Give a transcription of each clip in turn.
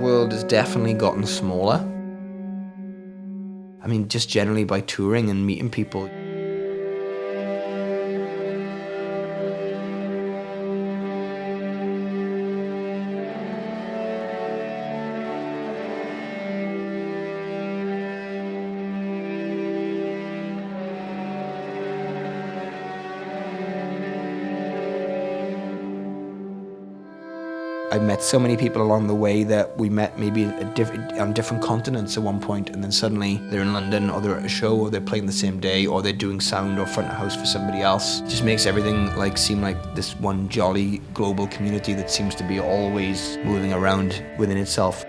world has definitely gotten smaller. I mean, just generally by touring and meeting people. I met so many people along the way that we met maybe on different continents at one point, and then suddenly they're in London, or they're at a show, or they're playing the same day, or they're doing sound or front of house for somebody else. It just makes everything like seem like this one jolly global community that seems to be always moving around within itself.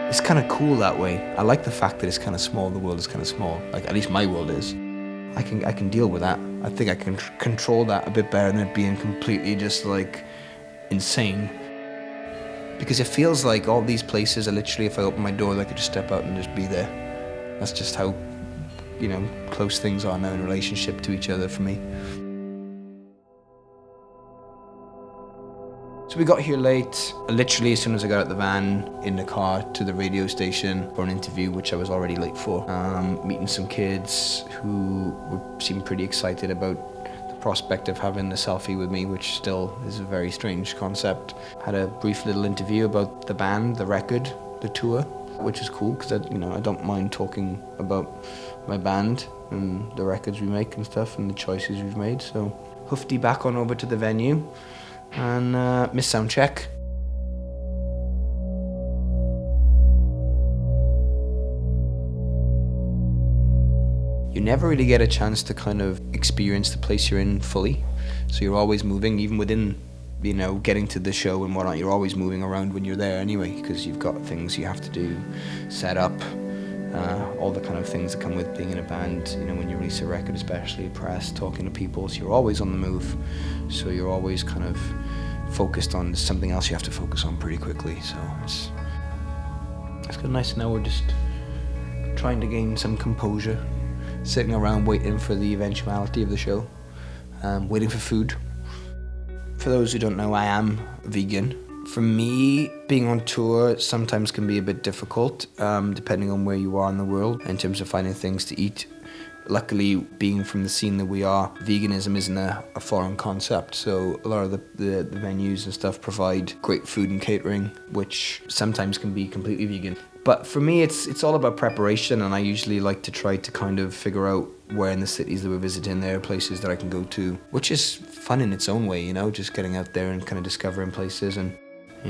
It's kind of cool that way. I like the fact that it's kind of small, the world is kind of small. Like, at least my world is. I can deal with that. I think I can control that a bit better than it being completely just like insane. Because it feels like all these places are literally, if I open my door, I could just step out and just be there. That's just how, you know, close things are now in relationship to each other for me. So we got here late, literally as soon as I got out the van, in the car to the radio station for an interview, which I was already late for. Meeting some kids who seemed pretty excited about the prospect of having a selfie with me, which still is a very strange concept. Had a brief little interview about the band, the record, the tour, which is cool because I don't mind talking about my band and the records we make and stuff and the choices we've made. So hoofed back on over to the venue and missed sound check. You never really get a chance to kind of experience the place you're in fully. So you're always moving, even within, getting to the show and whatnot, you're always moving around when you're there anyway, because you've got things you have to do, set up, all the kind of things that come with being in a band, when you release a record, especially press, talking to people, so you're always on the move. So you're always kind of focused on something else you have to focus on pretty quickly. So it's kind of nice. Now we're just trying to gain some composure, sitting around waiting for the eventuality of the show, waiting for food. For those who don't know, I am vegan. For me, being on tour sometimes can be a bit difficult, depending on where you are in the world, in terms of finding things to eat. Luckily, being from the scene that we are, veganism isn't a foreign concept, so a lot of the venues and stuff provide great food and catering, which sometimes can be completely vegan. But for me, it's all about preparation, and I usually like to try to kind of figure out where in the cities that we're visiting there are places that I can go to, which is fun in its own way, just getting out there and kind of discovering places. And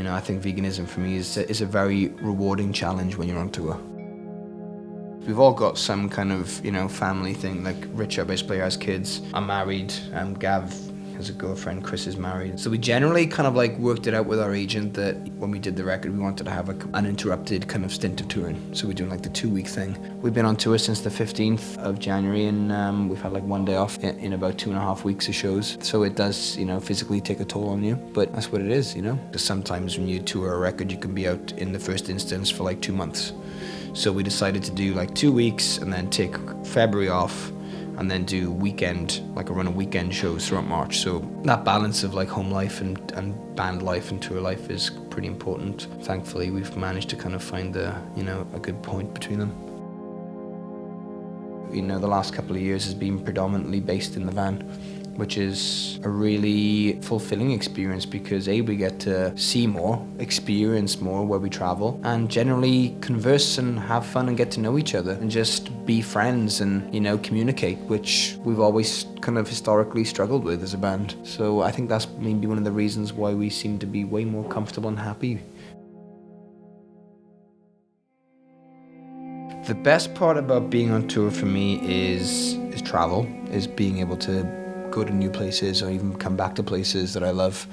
I think veganism for me is a very rewarding challenge when you're on tour. We've all got some kind of, family thing, like Rich, our bass player, has kids. I'm married, Gav has a girlfriend, Chris is married. So we generally kind of like worked it out with our agent that when we did the record, we wanted to have an uninterrupted kind of stint of touring. So we're doing like the 2-week thing. We've been on tour since the 15th of January, and we've had like 1 day off in about 2.5 weeks of shows. So it does, physically take a toll on you, but that's what it is, Because sometimes when you tour a record, you can be out in the first instance for like 2 months. So we decided to do like 2 weeks and then take February off and then do a run of weekend shows throughout March. So that balance of like home life and band life and tour life is pretty important. Thankfully, we've managed to kind of find a good point between them. The last couple of years has been predominantly based in the van, which is a really fulfilling experience because we get to see more, experience more where we travel, and generally converse and have fun and get to know each other and just be friends and, communicate, which we've always kind of historically struggled with as a band. So I think that's maybe one of the reasons why we seem to be way more comfortable and happy. The best part about being on tour for me is travel, is being able to go to new places or even come back to places that I love,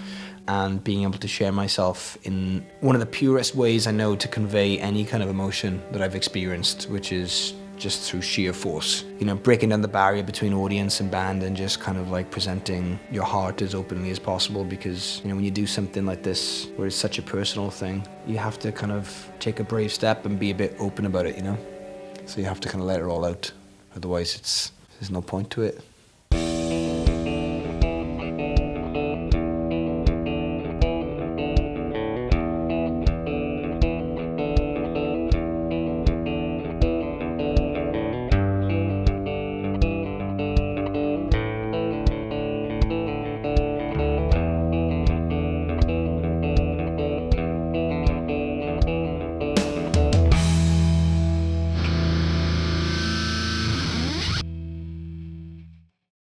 and being able to share myself in one of the purest ways I know to convey any kind of emotion that I've experienced, which is just through sheer force. Breaking down the barrier between audience and band and just kind of like presenting your heart as openly as possible, because when you do something like this where it's such a personal thing, you have to kind of take a brave step and be a bit open about it, So you have to kind of let it all out, otherwise there's no point to it.